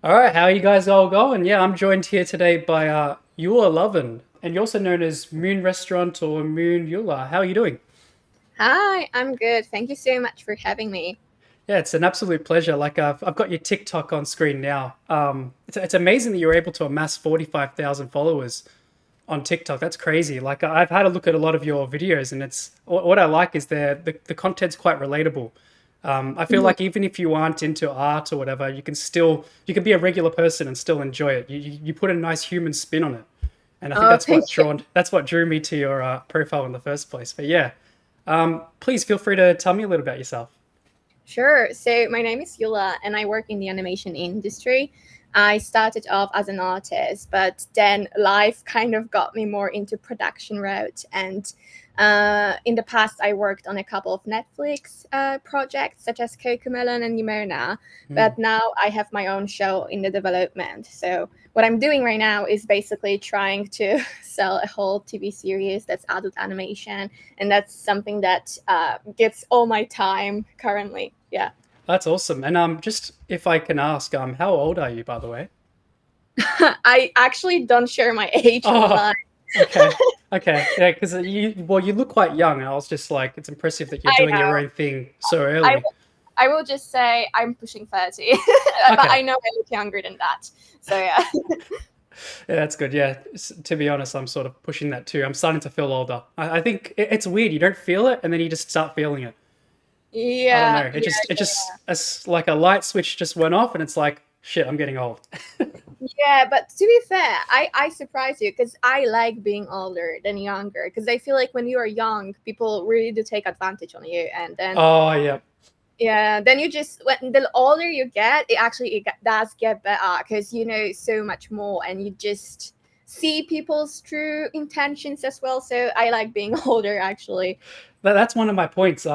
All right, how are you guys all going? Yeah, I'm joined here today by Yula Loven, and you're also known as Moon Restaurant or Moon Yula. How are you doing? Hi, I'm good. Thank you so much for having me. Yeah, it's an absolute pleasure. Like I've got your TikTok on screen now. It's amazing that you're able to amass 45,000 followers on TikTok. That's crazy. Like I've had a look at a lot of your videos, and it's what I like is the content's quite relatable. I feel Mhm. like even if you aren't into art or whatever, you can be a regular person and still enjoy it. You put a nice human spin on it, and I think Oh, thank you. that's what drew me to your profile in the first place. But yeah, please feel free to tell me a little about yourself. Sure. So, my name is Yula, and I work in the animation industry. I started off as an artist, but then life kind of got me more into production route. And in the past, I worked on a couple of Netflix projects, such as Cocomelon and Nimona. Hmm. But now I have my own show in the development. So, what I'm doing right now is basically trying to sell a whole TV series that's adult animation, and that's something that gets all my time currently. Yeah. That's awesome. And just if I can ask, how old are you, by the way? I actually don't share my age Oh, online. okay. Okay. Yeah, because you look quite young, and I was just like, it's impressive that you're I doing your know. own thing so I, early. w- I will just say I'm pushing 30, but Okay. I know I look younger than that. So, yeah. Yeah, that's good. Yeah. To be honest, I'm sort of pushing that too. I'm starting to feel older. I think it's weird. You don't feel it, and then you just start feeling it. I don't Yeah. know. Yeah. It's like a light switch just went off, and it's like, shit, I'm getting old. Yeah, but to be fair, I surprise you because I like being older than younger because I feel like when you are young, people really do take advantage on you, and then Oh, yeah. yeah, then you just when the older you get, does get better because you know so much more and you just see people's true intentions as well. So I like being older actually. That's one of my points.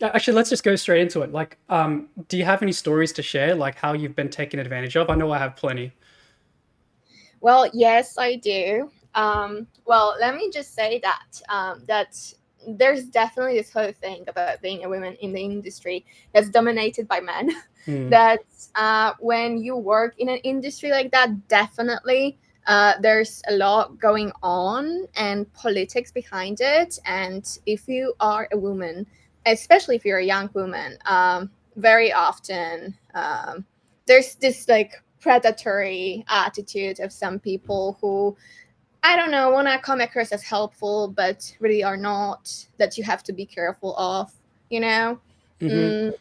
Actually, let's just go straight into it. Like, do you have any stories to share, like how you've been taken advantage of? I know I have plenty. Well, yes, I do. Well, let me just say that there's definitely this whole thing about being a woman in the industry that's dominated by men. Hmm. that when you work in an industry like that, definitely there's a lot going on and politics behind it. And if you are a woman, especially if you're a young woman, very often there's this like predatory attitude of some people who I don't know want to come across as helpful but really are not, that you have to be careful of, you know. Hmm. mm,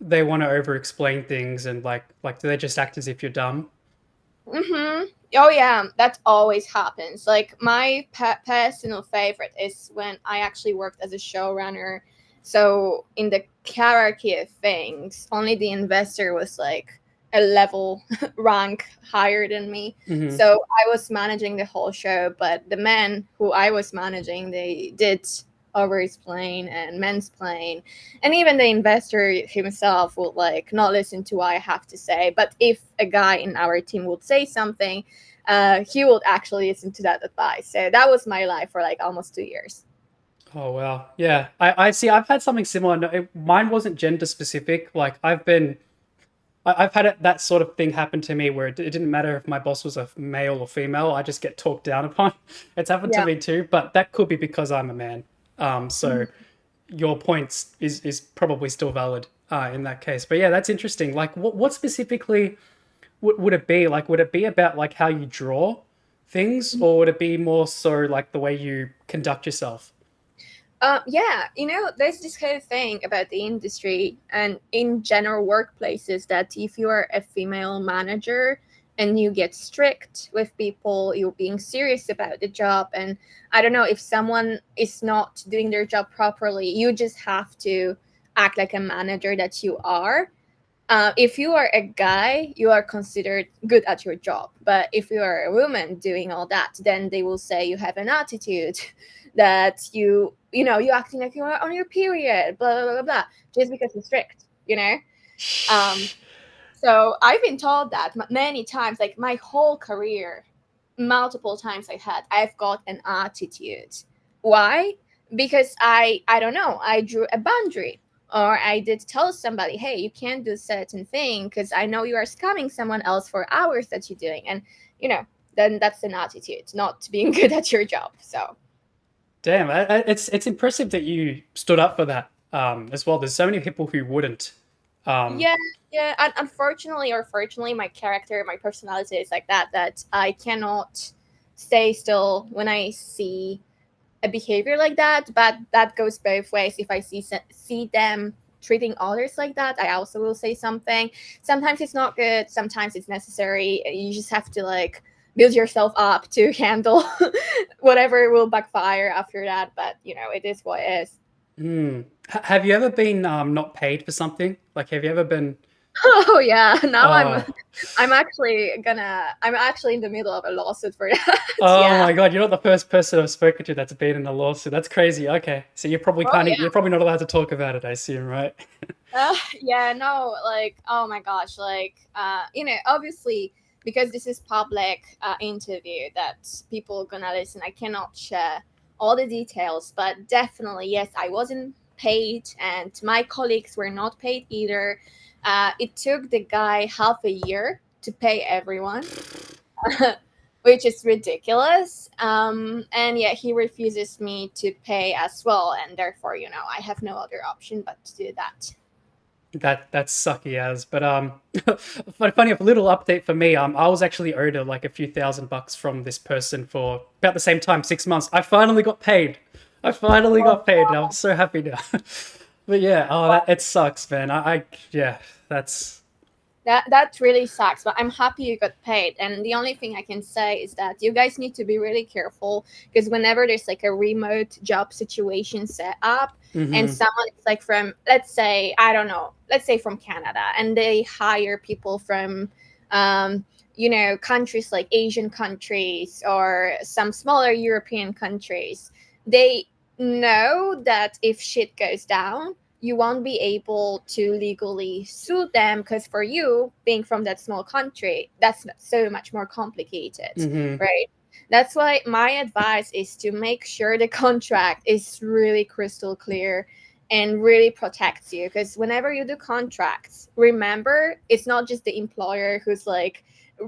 They want to over-explain things and like do they just act as if you're dumb? hmm oh yeah, that always happens. Like my personal favorite is when I actually worked as a showrunner. So in the hierarchy of things, only the investor was like a level rank higher than me. Hmm. So I was managing the whole show, but the men who I was managing, they did over explain and mansplain, and even the investor himself would like not listen to what I have to say. But if a guy in our team would say something, he would actually listen to that advice. So that was my life for like almost 2 years. Oh wow, yeah. I see. I've had something similar. No, mine wasn't gender specific. Like I've had that sort of thing happen to me where it didn't matter if my boss was a male or female. I just get talked down upon. It's happened to Yeah. me too, but that could be because I'm a man. So your points is probably still valid in that case. But yeah, that's interesting. Like, what specifically would it be? Like, would it be about like how you draw things, or would it be more so like the way you conduct yourself? Yeah, you know, there's this whole thing about the industry and in general workplaces that if you are a female manager and you get strict with people, you're being serious about the job. And I don't know, if someone is not doing their job properly, you just have to act like a manager that you are. If you are a guy, you are considered good at your job. But if you are a woman doing all that, then they will say you have an attitude, that you acting like you are on your period, blah blah blah blah, blah just because you're strict, you know. Um, so I've been told that many times, like my whole career, multiple times I've got an attitude. Why? Because I don't know, I drew a boundary. or I did tell somebody, hey, you can't do certain thing because I know you are scamming someone else for hours that you're doing. And, then that's an attitude, not being good at your job. So, Damn, it's impressive that you stood up for that as well. There's so many people who wouldn't. Um, yeah, yeah. And unfortunately or fortunately, my character, my personality is like that I cannot stay still when I see a behavior like that. But that goes both ways. If I see them treating others like that, I also will say something. Sometimes it's not good, sometimes it's necessary. You just have to like build yourself up to handle whatever will backfire after that. But it is what it is. have you ever been not paid for something? Like, have you ever been? Oh yeah, now I'm Oh, I'm actually in the middle of a lawsuit for that. oh Yeah. my God! You're not the first person I've spoken to that's been in a lawsuit. That's crazy. Okay, so you're probably Oh you're probably not allowed to talk about it, I assume, right? yeah, no, like, oh my gosh, like, obviously, because this is public interview that people gonna listen, I cannot share all the details, but definitely, yes, I wasn't paid, and my colleagues were not paid either. It took the guy half a year to pay everyone, which is ridiculous. And yet he refuses me to pay as well, and therefore, I have no other option but to do that. That's sucky as, but funny a little update for me. I was actually owed like a few $1,000 from this person for about the same time, 6 months. I finally got paid. I finally got paid, and I'm so happy now. But yeah, oh, it sucks, man. Yeah, that's That really sucks, but I'm happy you got paid. And the only thing I can say is that you guys need to be really careful, because whenever there's like a remote job situation set up and mm-hmm, someone is like from, let's say, I don't know, let's say from Canada, and they hire people from countries like Asian countries or some smaller European countries, they know that if shit goes down, you won't be able to legally sue them, because for you being from that small country, that's so much more complicated, mm-hmm. right? That's why my advice is to make sure the contract is really crystal clear and really protects you, because whenever you do contracts, remember, it's not just the employer who's like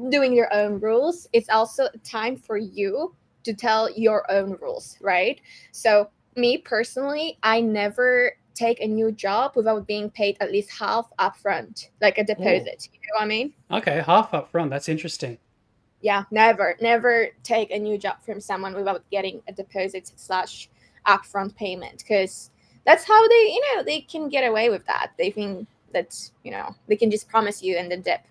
doing their own rules, it's also time for you to tell your own rules, right? So me personally, I never take a new job without being paid at least half upfront, like a Oh, deposit. You know what I mean? okay, half up front. That's interesting. Yeah, never take a new job from someone without getting a deposit slash upfront payment, because that's how they can get away with that. They think that they can just promise you and then dip.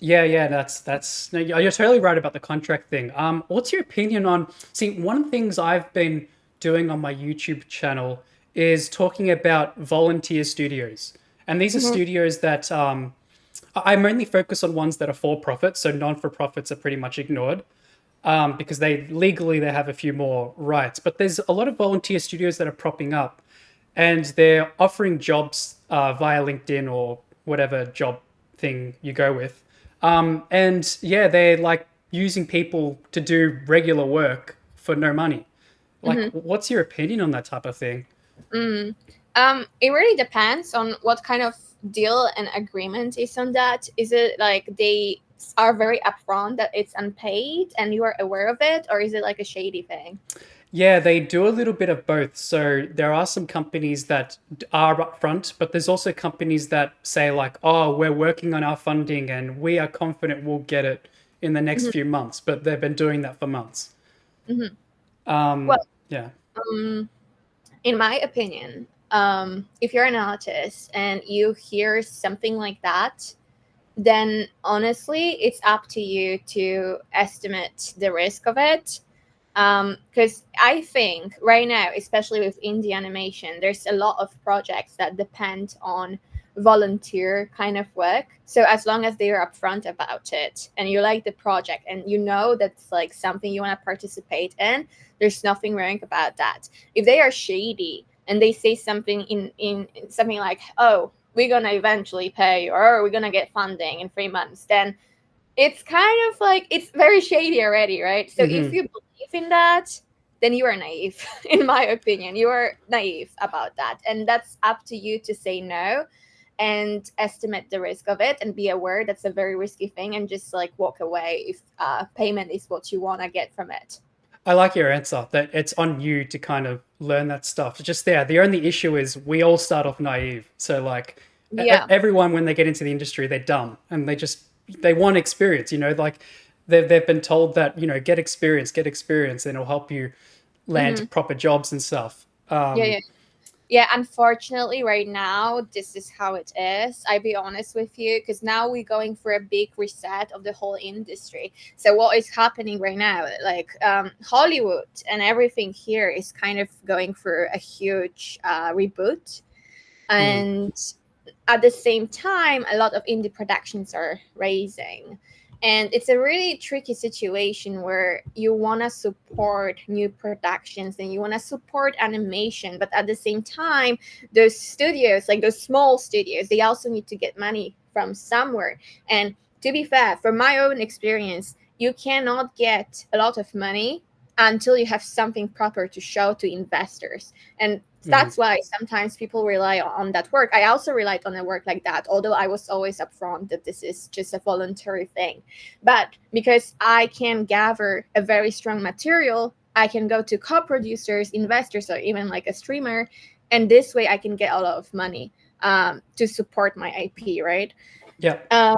Yeah, yeah, that's no, you're totally right about the contract thing. What's your opinion on? See, one of the things I've been doing on my YouTube channel is talking about volunteer studios, and these are Hmm. studios that I mainly focus on ones that are for profit, so non-for-profits are pretty much ignored because they have a few more rights. But there's a lot of volunteer studios that are propping up, and they're offering jobs via LinkedIn or whatever job thing you go with. And yeah, they're like using people to do regular work for no money. Like, Hmm. what's your opinion on that type of thing? Mm. It really depends on what kind of deal and agreement is on that. Is it like they are very upfront that it's unpaid and you are aware of it, or is it like a shady thing? Yeah, they do a little bit of both. So there are some companies that are upfront, but there's also companies that say like, "Oh, we're working on our funding and we are confident we'll get it in the next Hmm. few months." But they've been doing that for months. Hmm. Um, Well, yeah. um, in my opinion, if you're an artist and you hear something like that, then honestly, it's up to you to estimate the risk of it. Because I think right now, especially with indie animation, there's a lot of projects that depend on volunteer kind of work. So as long as they are upfront about it and you like the project and you know that's like something you want to participate in, there's nothing wrong about that. If they are shady and they say something in something like, "Oh, we're gonna eventually pay you," or "We're gonna get funding in 3 months," then it's kind of like it's very shady already, right? So if Hmm. you believe in that, then you are naive. In my opinion, you are naive about that, and that's up to you to say no and estimate the risk of it and be aware that's a very risky thing, and just like walk away if payment is what you want to get from it. I like your answer that it's on you to kind of learn that stuff. Just there, the only issue is we all start off naive. So like Yeah. everyone when they get into the industry, they're dumb and they want experience. You know, like they've been told that get experience, and it'll help you Hmm. land proper jobs and stuff. Yeah, yeah. Yeah, unfortunately, right now, this is how it is. I be honest with you, because now we're going for a big reset of the whole industry. So what is happening right now, like Hollywood and everything here is kind of going for a huge reboot, Mm, and at the same time a lot of indie productions are raising, and it's a really tricky situation where you want to support new productions and you want to support animation, but at the same time those studios, like those small studios, they also need to get money from somewhere. And to be fair, from my own experience, you cannot get a lot of money until you have something proper to show to investors. And mm, that's why sometimes people rely on that work. I also relied on a work like that, although I was always upfront that this is just a voluntary thing. But because I can gather a very strong material, I can go to co-producers, investors, or even like a streamer, and this way I can get a lot of money to support my IP, right? yeah. Uh,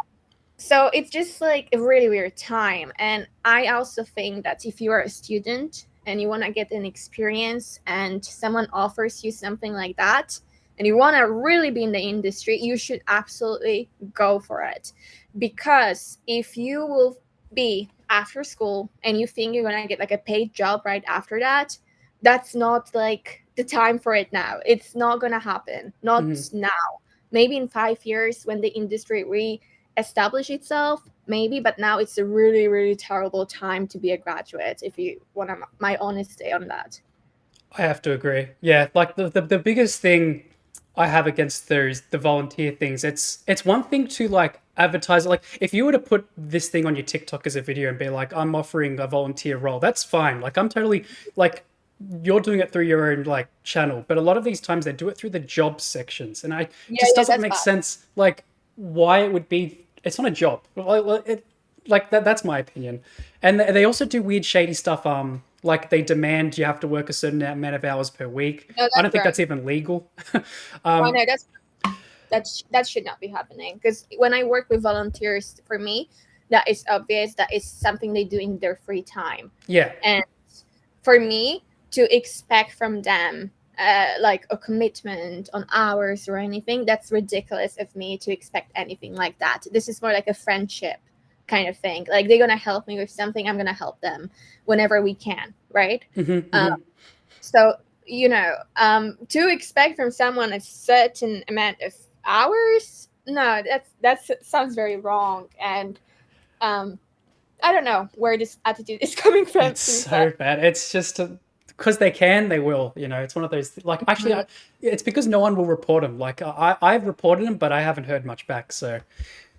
so it's just like a really weird time. And I also think that if you are a student and you want to get an experience and someone offers you something like that and you want to really be in the industry, you should absolutely go for it. Because if you will be after school and you think you're going to get like a paid job right after that, that's not like the time for it now. It's not going to happen. Mm. Not now. Maybe in 5 years when the industry establish itself, maybe, but now it's a really, really terrible time to be a graduate, if you want my honest say on that. I have to agree. Yeah, like the biggest thing I have against those the volunteer things, it's one thing to like advertise it. Like if you were to put this thing on your TikTok as a video and be like, I'm offering a volunteer role, that's fine. Like I'm totally like you're doing it through your own like channel, but a lot of these times they do it through the job sections, and I Yeah, just yeah, doesn't that's make bad. sense like why it would be. It's not a job. Like that's my opinion. And they also do weird shady stuff. Like they demand you have to work a certain amount of hours per week. No, I that's don't think wrong. that's even legal. Oh um, no, that should not be happening, because when I work with volunteers, for me that is obvious, that is something they do in their free time. yeah. And for me to expect from them like a commitment on hours or anything, that's ridiculous of me to expect anything like that. This is more like a friendship kind of thing. Like they're gonna help me with something, I'm gonna help them whenever we can, right? Hmm, um, hmm. so to expect from someone a certain amount of hours, no, that's sounds very wrong. And um, I don't know where this attitude is coming from, It's to be fair. so bad. It's just because they can, they will. You know, it's one of those. Like actually, Mhm. it's because no one will report them. Like I've reported them, but I haven't heard much back. So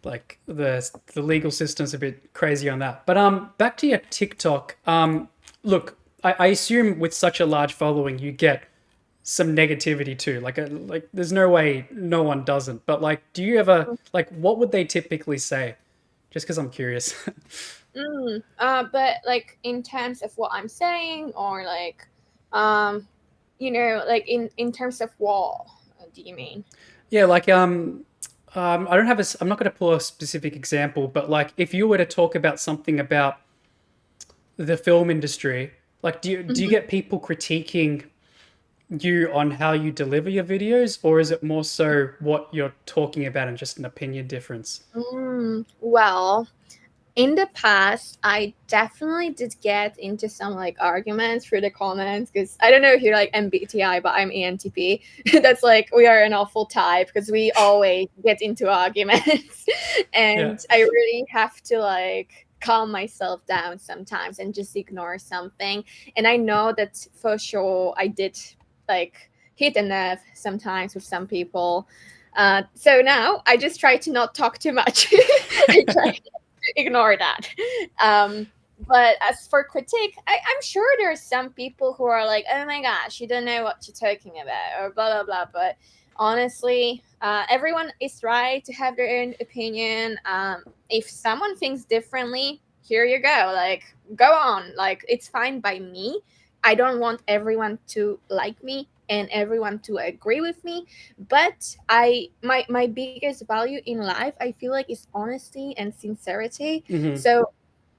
like the legal system's a bit crazy on that. But back to your TikTok. Look, I assume with such a large following, you get some negativity too. Like there's no way no one doesn't. But like, do you ever like what would they typically say? Just because I'm curious. But like in terms of what I'm saying, or like, um, like in terms of what do you mean? Yeah, like I don't have a. I'm not going to pull a specific example, but like if you were to talk about something about the film industry, like do you Mhm. get people critiquing you on how you deliver your videos, or is it more so what you're talking about and just an opinion difference? Well, in the past, I definitely did get into some like arguments through the comments, because I don't know if you're like MBTI, but I'm ENTP. That's like we are an awful type because we always get into arguments, Yeah. and I really have to like calm myself down sometimes and just ignore something. And I know that for sure I did like hit a nerve sometimes with some people. So now I just try to not talk too much. I try ignore that. Um, But as for critique, I'm sure there are some people who are like, oh my gosh, you don't know what you're talking about, or blah blah blah. But honestly, everyone is right to have their own opinion. If someone thinks differently, here you go. Like, go on. Like, it's fine by me. I don't want everyone to like me and everyone to agree with me, but my biggest value in life, I feel like, is honesty and sincerity. Hmm. So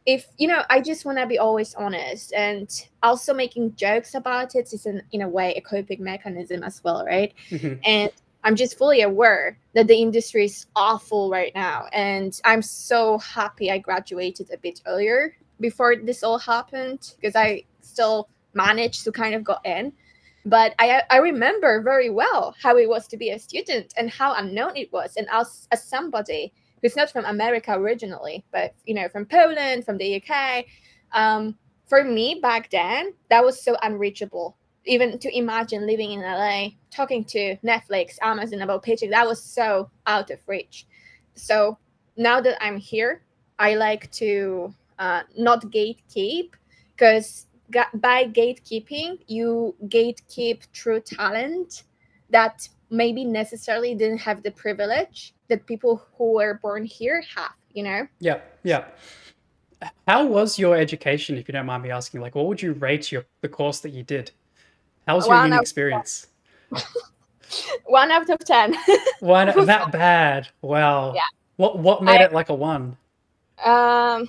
if I just want to be always honest, and also making jokes about it is in a way a coping mechanism as well, right? Hmm. And I'm just fully aware that the industry is awful right now, and I'm so happy I graduated a bit earlier before this all happened, because I still managed to kind of got in. But I remember very well how it was to be a student and how unknown it was, and as somebody who's not from America originally, but from Poland, from the UK. For me back then, that was so unreachable. Even to imagine living in LA, talking to Netflix, Amazon about pitching, that was so out of reach. So now that I'm here, I like to not gatekeep, because by gatekeeping, you gatekeep true talent that maybe necessarily didn't have the privilege that people who were born here have. Yeah, yeah. How was your education, if you don't mind me asking? Like, what would you rate the course that you did? How was your One uni out, experience? 1 out of 10. One that bad? Wow. What made I it like a one? um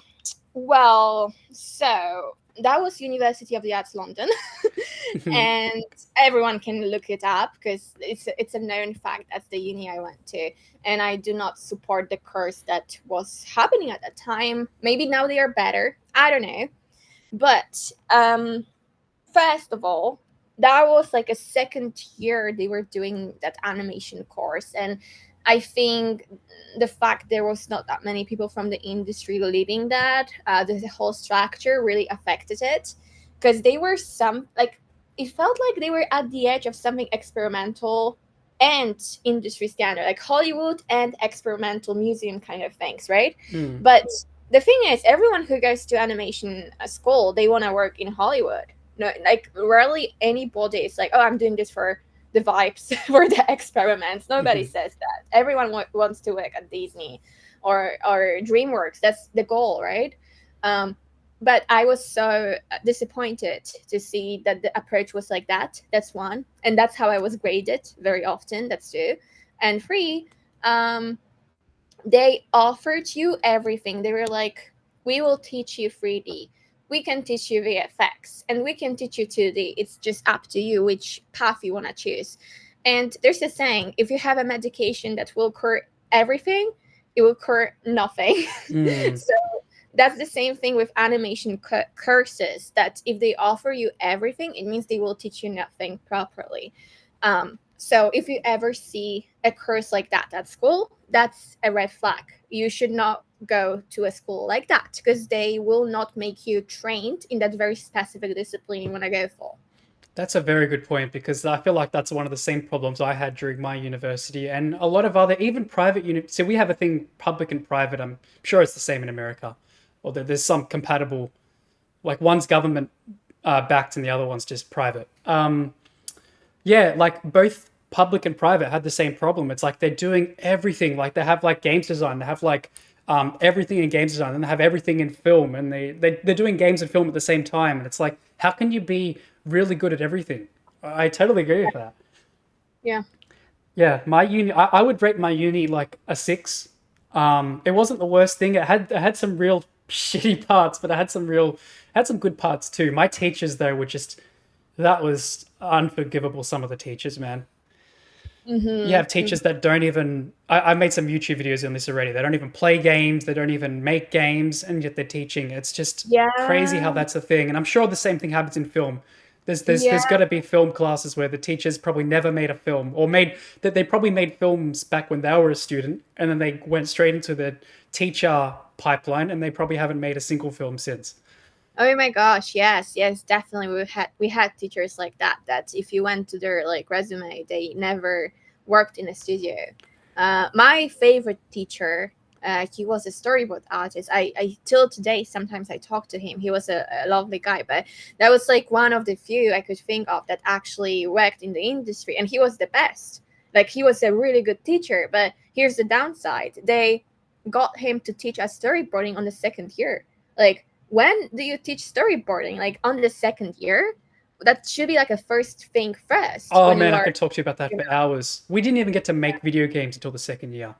well, so that was University of the Arts London, and everyone can look it up because it's a known fact. That's the uni I went to, and I do not support the course that was happening at that time. Maybe now they are better. I don't know, but first of all, that was like a second year they were doing that animation course, and I think the fact there was not that many people from the industry leading that, the whole structure really affected it, because they were some like it felt like they were at the edge of something experimental and industry standard, like Hollywood and experimental museum kind of things, right? Mm. But the thing is, everyone who goes to animation school, they want to work in Hollywood. No, like rarely anybody is like, oh, I'm doing this for the vibes, for the experiments. Nobody Hmm. says that. Everyone wants to work at Disney or DreamWorks. That's the goal, right? um, but I was so disappointed to see that the approach was like that. That's one, and that's how I was graded very often. That's two. And three, um, they offered you everything. They were like, we will teach you 3D, we can teach you VFX, and we can teach you 2D. It's just up to you which path you want to choose. And there's a saying, if you have a medication that will cure everything, it will cure nothing. Mm. So that's the same thing with animation courses, that if they offer you everything, it means they will teach you nothing properly. So if you ever see a course like that at school, that's a red flag. You should not go to a school like that, because they will not make you trained in that very specific discipline you want to go for. That's a very good point because I feel like that's one of the same problems I had during my university and a lot of other, even private uni. So we have a thing, public and private. I'm sure it's the same in America, although there's some compatible, like one's government backed and the other one's just private. Yeah, like both public and private had the same problem. It's like they're doing everything. Like they have like games design, they have like everything in games design, and they have everything in film, and they're doing games and film at the same time. And it's like, how can you be really good at everything? I totally agree with that. Yeah. Yeah, my uni, I would rate my uni like a six. It wasn't the worst thing. It had some real shitty parts, but had some good parts too. My teachers though were just that was unforgivable. Some of the teachers, man. You have Mm-hmm. teachers that don't even. I made some YouTube videos on this already. They don't even play games. They don't even make games, and yet they're teaching. It's just crazy how Yeah. that's a thing. And I'm sure the same thing happens in film. There's got Yeah. to be film classes where the teachers probably never made a film, or made that they probably made films back when they were a student, and then they went straight into the teacher pipeline, and they probably haven't made a single film since. Oh my gosh, yes, yes, definitely. We had teachers like that. That if you went to their like resume, they never worked in a studio. My favorite teacher, He was a storyboard artist. I till today sometimes I talk to him. He was a lovely guy, but that was like one of the few I could think of that actually worked in the industry, and he was the best. Like he was a really good teacher, but here's the downside: they got him to teach us storyboarding on the second year. Like, when do you teach storyboarding? Like on the second year? That should be like a first thing first Oh when you man, I learn. could talk to you about that You for know? hours. We didn't even get to make video games until the second year.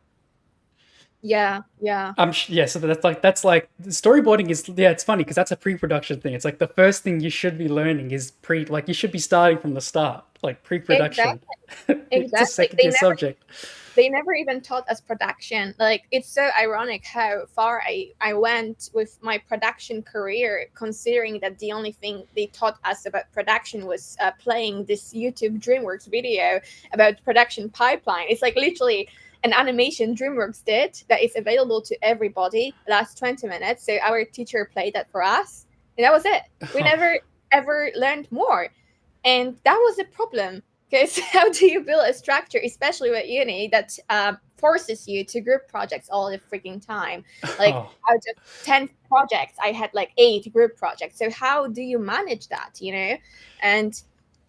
Yeah, yeah. Yeah, so that's like storyboarding is, yeah, it's funny because that's a pre-production thing. It's like the first thing you should be learning is like you should be starting from the start, like pre-production. Exactly. It's a Exactly. second year subject. They never even taught us production. Like, it's so ironic how far I went with my production career, considering that the only thing they taught us about production was playing this YouTube DreamWorks video about production pipeline. It's like literally an animation DreamWorks did that is available to everybody, last 20 minutes. So our teacher played that for us, and that was it. We never ever learned more. And that was a problem, because how do you build a structure, especially with uni, that forces you to group projects all the freaking time? Like, Oh, out of 10 projects, I had like 8 group projects. So how do you manage that, you know? And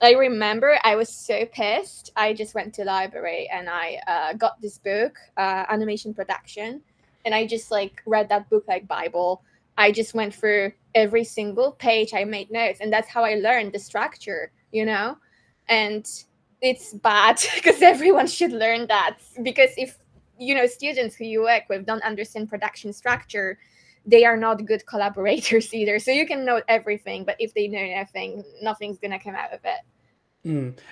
I remember I was so pissed. I just went to library and I got this book, Animation Production, and I just like read that book like Bible. I just went through every single page. I made notes, and that's how I learned the structure, you know? And it's bad because everyone should learn that. Because if, you know, students who you work with don't understand production structure, they are not good collaborators either. So you can know everything, but if they know nothing, nothing's gonna come out of it.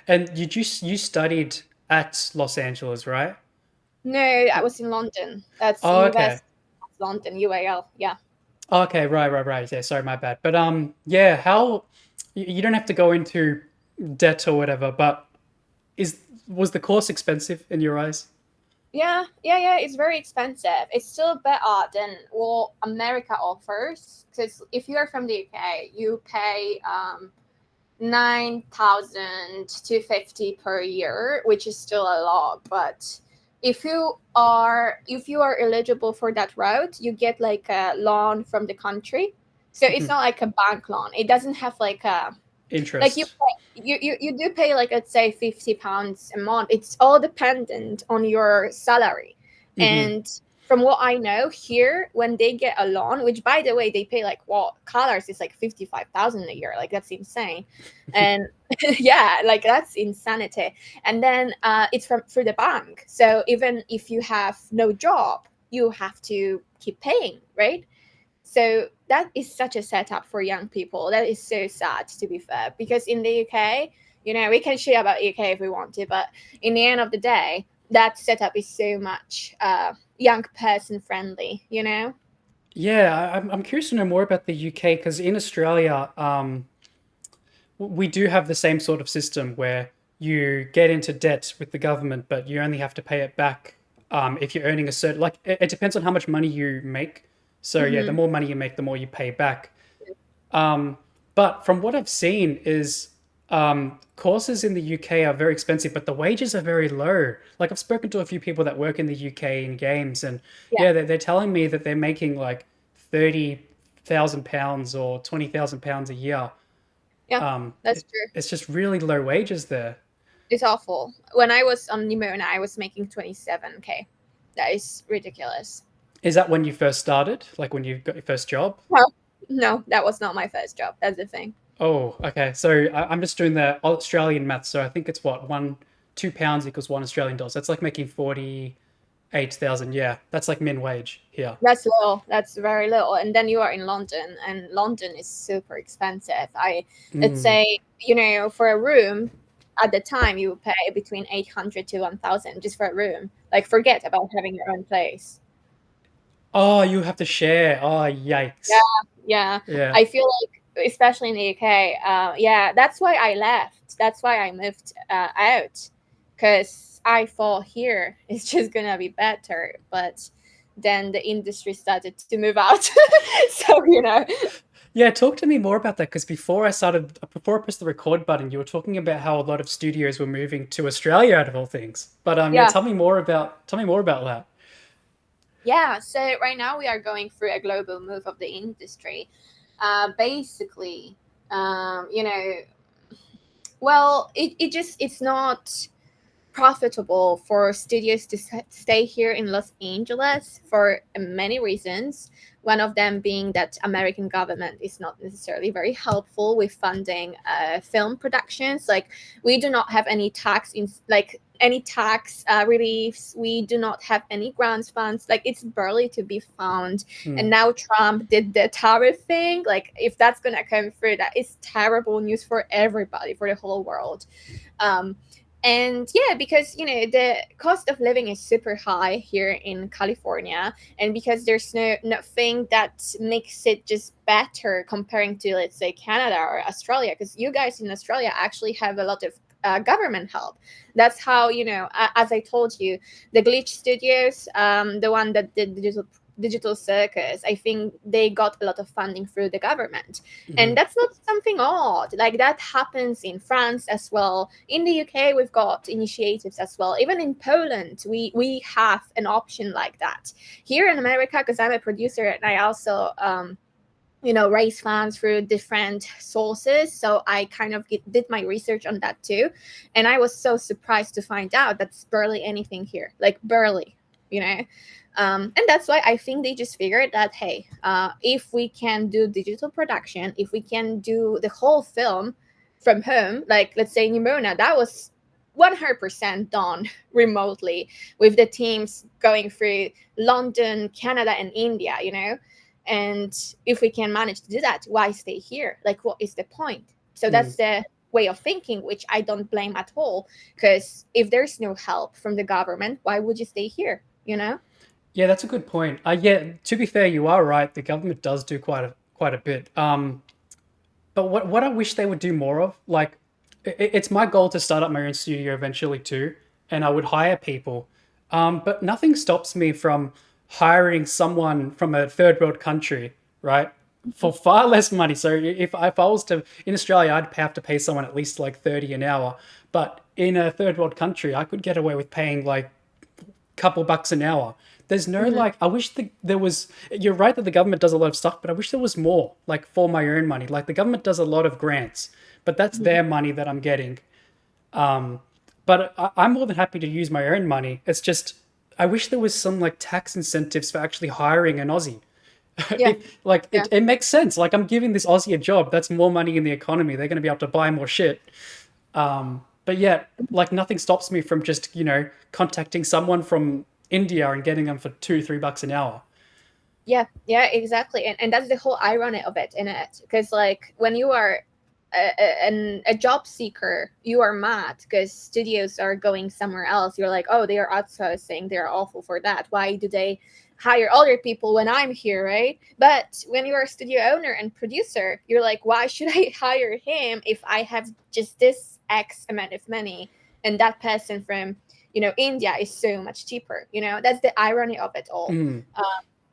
and you studied at Los Angeles, right? No, I was in London. That's Oh, okay. University of London, UAL. Yeah. Okay, right. Yeah, sorry, my bad. But yeah, how you don't have to go into debt or whatever, but is was the course expensive in your eyes? Yeah. It's very expensive. It's still better than what America offers. Because if you are from the UK, you pay 9,250 per year, which is still a lot. But if you are eligible for that route, you get like a loan from the country. So it's not like a bank loan. It doesn't have like a like you Interest. pay, you do pay like, let's say, £50 a month. It's all dependent on your salary. Hmm. And from what I know here, when they get a loan, which by the way they pay like, what, colors is like 55,000 a year, like that's insane. And yeah, like that's insanity. And then it's from through the bank, so even if you have no job, you have to keep paying, right? So that is such a setup for young people. That is so sad, to be fair, because in the UK, you know, we can share about UK if we want to, but in the end of the day, that setup is so much young person friendly, you know? Yeah, I'm curious to know more about the UK because in Australia, we do have the same sort of system where you get into debt with the government, but you only have to pay it back if you're earning a certain, like it depends on how much money you make. So yeah, the Hmm. more money you make, the more you pay back. Um, but from what I've seen is courses in the UK are very expensive, but the wages are very low. Like I've spoken to a few people that work in the UK in games, and Yeah, yeah, they're telling me that they're making like £30,000 or £20,000 a year. yeah, Um, that's it, true. it's just really low wages there. It's awful. When I was on Nimona, I was making 27K. That is ridiculous. Is that when you first started? Like when you got your first job? No, no, that was not my first job. That's the thing. Oh, okay. So I'm just doing the Australian math. So I think it's what £2 equals $1 Australian. That's like making 48,000. Yeah, that's like min wage here. That's little. That's very little. And then you are in London, and London is super expensive. Let's Mm. say, you know, for a room, at the time you would pay between 800 to 1,000 just for a room. Like, forget about having your own place. Oh, you have to share. Oh, Yeah, yikes. yeah. Yeah. I feel like, especially in the UK, yeah, that's why I left. That's why I moved out, because I thought here it's just gonna be better. But then the industry started to move out. So, you know, Yeah, talk to me more about that because before I pressed the record button, you were talking about how a lot of studios were moving to Australia out of all things. But yeah, yeah. tell me more about that. Yeah, so right now we are going through a global move of the industry. Basically, you know, well, it's not profitable for studios to stay here in Los Angeles for many reasons. One of them being that American government is not necessarily very helpful with funding film productions. Like we do not have any tax in like any tax reliefs. We do not have any grants funds. Like it's barely to be found. And Hmm. now Trump did the tariff thing. Like if that's gonna come through, that is terrible news for everybody, for the whole world. Um, and yeah, because the cost of living is super high here in California, and because there's nothing that makes it just better comparing to, let's say, Canada or Australia, because you guys in Australia actually have a lot of government help. That's how, as I told you, the Glitch Studios, the one that did digital circus, I think they got a lot of funding through the government. Hmm. And that's not something odd. Like that happens in France as well. In the UK, we've got initiatives as well. Even in Poland, we have an option like that. Here in America, because I'm a producer and I also raise funds through different sources. So I kind of did my research on that too. And I was so surprised to find out that's barely anything here, like barely, you know. And that's why I think they just figured that, hey, if we can do digital production, if we can do the whole film from home, like let's say Nimona, that was 100% done remotely with the teams going through London, Canada, and India, and if we can manage to do that, why stay here? Like, what is the point? So Hmm. that's the way of thinking, which I don't blame at all. Because if there's no help from the government, why would you stay here? Yeah, that's a good point. Yeah, to be fair, you are right. The government does do quite a bit. But what I wish they would do more of, like, it's my goal to start up my own studio eventually too, and I would hire people. But nothing stops me from hiring someone from a third world country, right? For far less money. So if I was to in Australia, I'd have to pay someone at least like 30 an hour. But in a third world country, I could get away with paying like couple bucks an hour. There's no Mm-hmm. like, I wish there was, you're right that the government does a lot of stuff, but I wish there was more like for my own money. Like the government does a lot of grants, but that's Mm-hmm. their money that I'm getting. Um, but I'm more than happy to use my own money. It's just, I wish there was some like tax incentives for actually hiring an Aussie. Yeah, yeah. It makes sense. Like I'm giving this Aussie a job. That's more money in the economy. They're going to be able to buy more shit. But yet, like nothing stops me from just, contacting someone from India and getting them for 2, 3 bucks an hour. Yeah, yeah, exactly. And that's the whole irony of it in it. Because, like, when you are a job seeker, you are mad because studios are going somewhere else. You're like, oh, they are outsourcing. They're awful for that. Why do they hire other people when I'm here, right? But when you are a studio owner and producer, you're like, why should I hire him if I have just this X amount of money and that person from, India is so much cheaper? That's the irony of it all. Mm.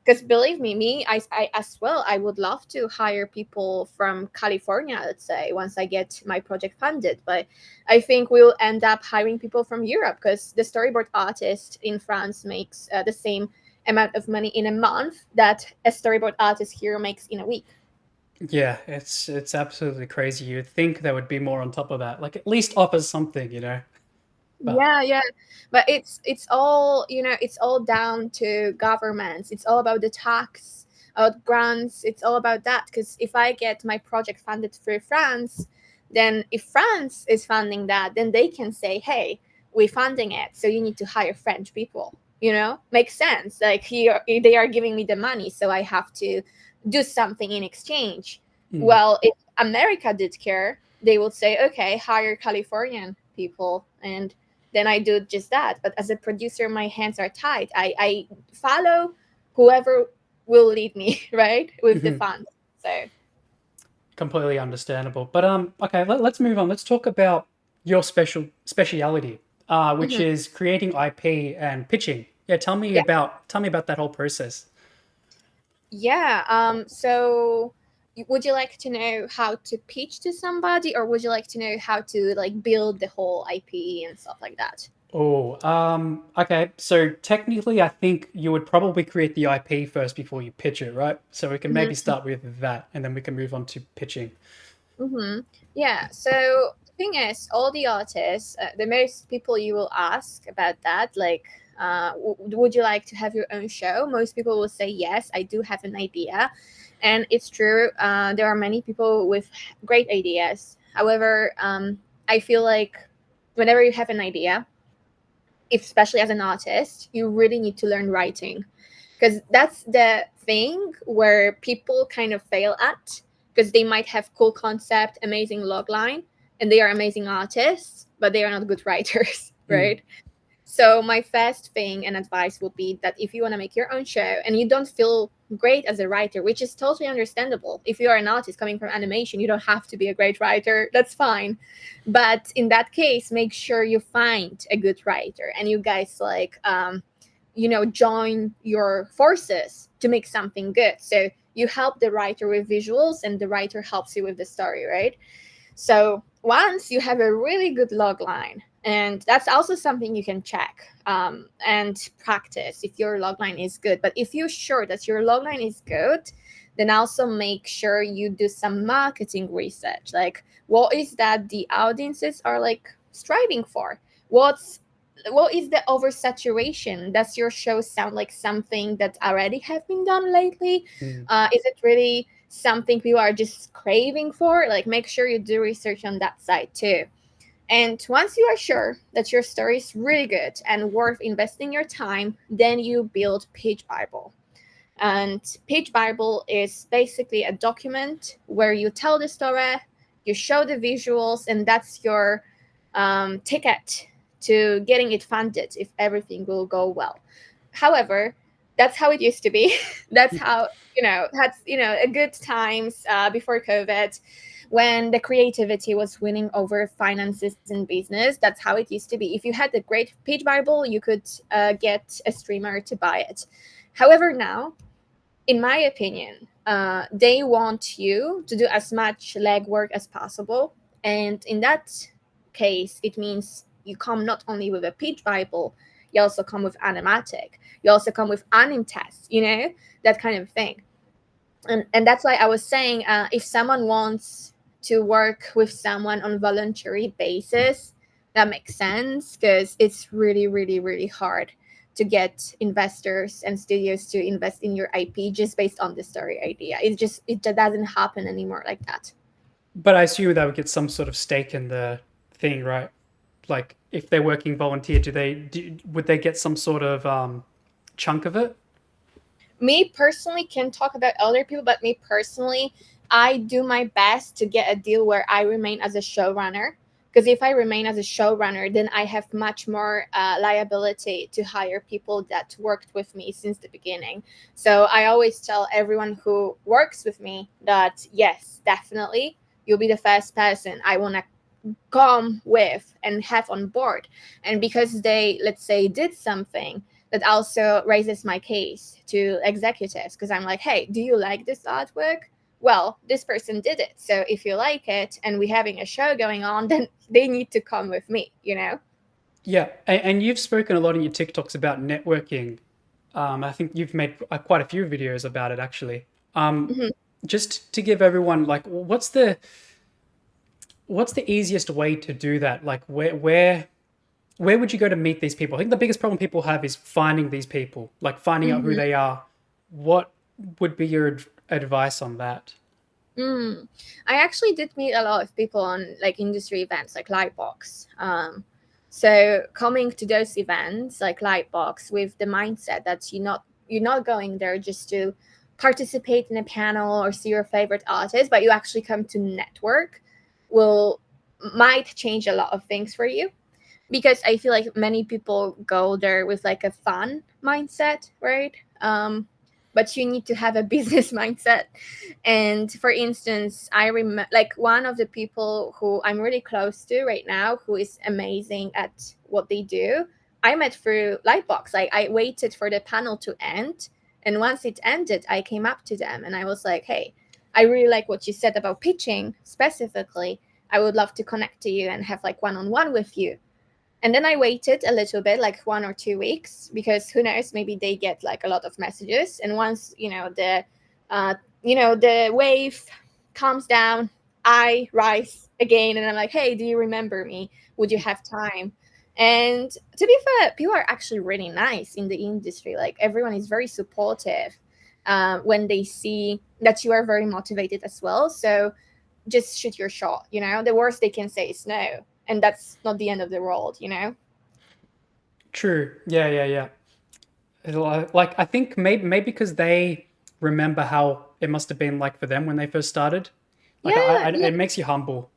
Because believe me, I as well, I would love to hire people from California, let's say, once I get my project funded. But I think we'll end up hiring people from Europe because the storyboard artist in France makes the same amount of money in a month that a storyboard artist here makes in a week. Yeah, it's absolutely crazy. You'd think there would be more on top of that. Like at least offers something. But Yeah, yeah. But it's all, it's all down to governments. It's all about the tax, about grants. It's all about that. Because if I get my project funded through France, then if France is funding that, then they can say, hey, we're funding it, so you need to hire French people. Makes sense. Like here they are giving me the money, so I have to do something in exchange. mm, Well, if America did care, they would say, okay, hire Californian people, and then I do just that. But as a producer, my hands are tied. I follow whoever will lead me, right, with the mhm, funds. So, completely understandable. But okay, let's move on. Let's talk about your speciality, which mhm. is creating IP and pitching. Yeah, Yeah, tell me about that whole process. yeah. So would you like to know how to pitch to somebody, or would you like to know how to like build the whole IP and stuff like that? Okay. So technically, I think you would probably create the IP first before you pitch it, right? So we can maybe start with that, and then we can move on to pitching. Mm-hmm. Yeah. So the thing is, all the artists, the most people you will ask about that, like, would you like to have your own show? Most people will say yes. I do have an idea, and it's true. There are many people with great ideas. However, I feel like whenever you have an idea, especially as an artist, you really need to learn writing because that's the thing where people kind of fail at because they might have cool concept, amazing logline, and they are amazing artists, but they are not good writers, Mm. right? So my first thing and advice would be that if you want to make your own show and you don't feel great as a writer, which is totally understandable. If you are an artist coming from animation, you don't have to be a great writer. That's fine. But in that case, make sure you find a good writer and you guys join your forces to make something good. So you help the writer with visuals and the writer helps you with the story, right? So once you have a really good log line, and that's also something you can check and practice if your log line is good. But if you're sure that your log line is good, then also make sure you do some marketing research. Like, what is that the audiences are like striving for? What is the oversaturation? Does your show sound like something that already have been done lately? Mm. Is it really something people are just craving for? Like, make sure you do research on that side too. And once you are sure that your story is really good and worth investing your time, then you build Page Bible. And Page Bible is basically a document where you tell the story, you show the visuals, and that's your ticket to getting it funded if everything will go well. However, that's how it used to be. That's how, a good times before COVID when the creativity was winning over finances and business. That's how it used to be. If you had a great Page Bible, you could get a streamer to buy it. However, now, in my opinion, they want you to do as much legwork as possible. And in that case, it means you come not only with a pitch Bible, you also come with animatic, you also come with anim tests, that kind of thing. And that's why I was saying, if someone wants to work with someone on voluntary basis, that makes sense because it's really, really, really hard to get investors and studios to invest in your IP just based on the story idea. It just doesn't happen anymore like that. But I assume they would get some sort of stake in the thing, right? Like if they're working volunteer, would they get some sort of chunk of it? Me personally can talk about other people, but me personally, I do my best to get a deal where I remain as a showrunner. Because if I remain as a showrunner, then I have much more liability to hire people that worked with me since the beginning. So I always tell everyone who works with me that yes, definitely, you'll be the first person I want to come with and have on board. And because they, let's say, did something, that also raises my case to executives because I'm like, hey, do you like this artwork? Well, this person did it. So if you like it and we're having a show going on, then they need to come with me. Yeah, and you've spoken a lot in your TikToks about networking. I think you've made quite a few videos about it actually. Um, Mhm. just to give everyone like, what's the easiest way to do that? Like, where would you go to meet these people? I think the biggest problem people have is finding these people, like finding out who Mhm. they are. What would be your advice on that? Mm. I actually did meet a lot of people on like industry events like Lightbox. So coming to those events like Lightbox with the mindset that you're not going there just to participate in a panel or see your favorite artist, but you actually come to network will might change a lot of things for you because I feel like many people go there with like a fun mindset, right? But you need to have a business mindset. And for instance, I remember like one of the people who I'm really close to right now, who is amazing at what they do. I met through Lightbox. Like I waited for the panel to end, and once it ended, I came up to them and I was like, "Hey, I really like what you said about pitching specifically. I would love to connect to you and have like one-on-one with you." And then I waited a little bit, like 1 or 2 weeks, because who knows, maybe they get like a lot of messages. And once, uh, the wave calms down, I rise again, and I'm like, hey, do you remember me? Would you have time? And to be fair, people are actually really nice in the industry. Like everyone is very supportive when they see that you are very motivated as well. So just shoot your shot. The worst they can say is no, and that's not the end of the world. True. Yeah, yeah, yeah. Like I think maybe because they remember how it must have been like for them when they first started. Like Yeah, yeah, it makes you humble.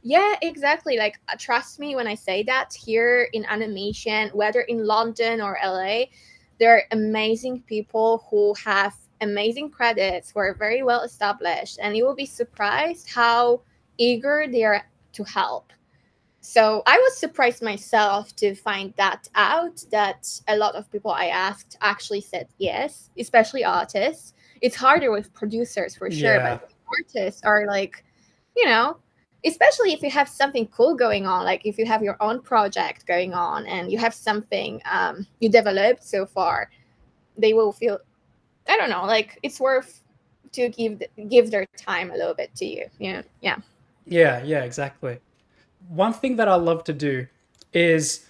yeah, exactly. Like, trust me when I say that here in animation, whether in London or LA, there are amazing people who have amazing credits, who are very well established, and you will be surprised how eager they are to help. So I was surprised myself to find that out, that a lot of people I asked actually said yes, especially artists. It's harder with producers for sure, but Yeah. artists are like, you know, especially if you have something cool going on, like if you have your own project going on and you have something you developed so far, they will feel, I don't know, like it's worth to give their time a little bit to you. Yeah. Yeah, yeah, exactly. One thing that I love to do is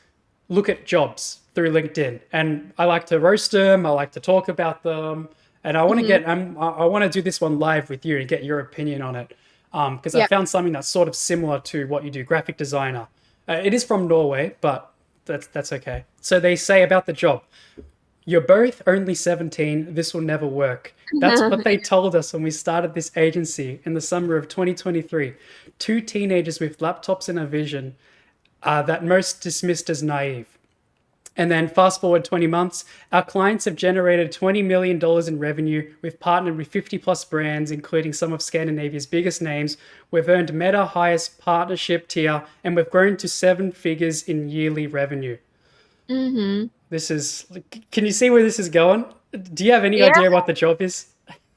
look at jobs through LinkedIn, and I like to roast them. I like to talk about them, and I want to Hmm. get. I want to do this one live with you and get your opinion on it, because I Yeah. found something that's sort of similar to what you do, graphic designer. It is from Norway, but that's okay. So they say about the job. You're both only 17. This will never work. That's what they told us when we started this agency in the summer of 2023. Two teenagers with laptops and a vision that most dismissed as naive. And then fast forward 20 months, our clients have generated $20 million in revenue. We've partnered with 50 plus brands, including some of Scandinavia's biggest names. We've earned Meta highest partnership tier, and we've grown to 7 figures in yearly revenue. Hmm. This is, can you see where this is going? Do you have any Yeah. idea what the job is?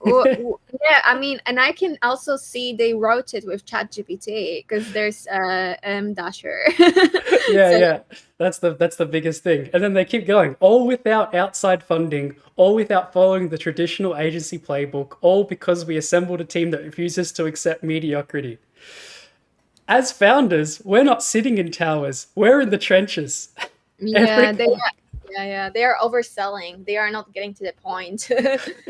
Yeah, I mean, and I can also see they wrote it with ChatGPT because there's Dasher. Yeah, So yeah. That's the biggest thing. And then they keep going, all without outside funding, all without following the traditional agency playbook, all because we assembled a team that refuses to accept mediocrity. As founders, we're not sitting in towers, we're in the trenches. Every yeah, they are overselling. They are not getting to the point.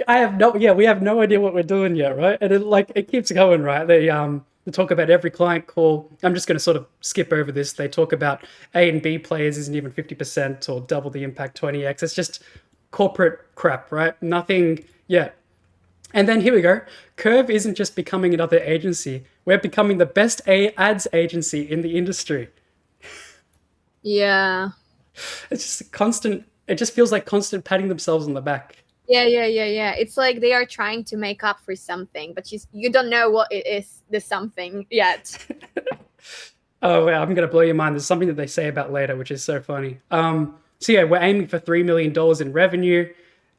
I have no, yeah, we have no idea what we're doing yet, right? And it keeps going, right? They talk about every client call. I'm just going to sort of skip over this. They talk about A and B players isn't even 50% or double the impact 20x. It's just corporate crap, right? Nothing yet. And then here we go. Curve isn't just becoming another agency. We're becoming the best ads agency in the industry. Yeah. It's just constant. It just feels like constant patting themselves on the back. Yeah. It's like they are trying to make up for something, but you don't know what it is, the something yet. Oh, wow, I'm gonna blow your mind. There's something that they say about later, which is so funny. So yeah, we're aiming for $3 million in revenue,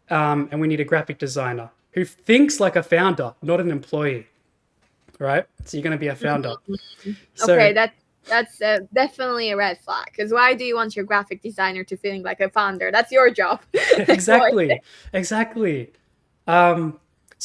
and we need a graphic designer who thinks like a founder, not an employee, right? So you're gonna be a founder. So Okay, that's definitely a red flag. Because why do you want your graphic designer to feeling like a founder? That's your job. Exploit it. exactly, exactly. So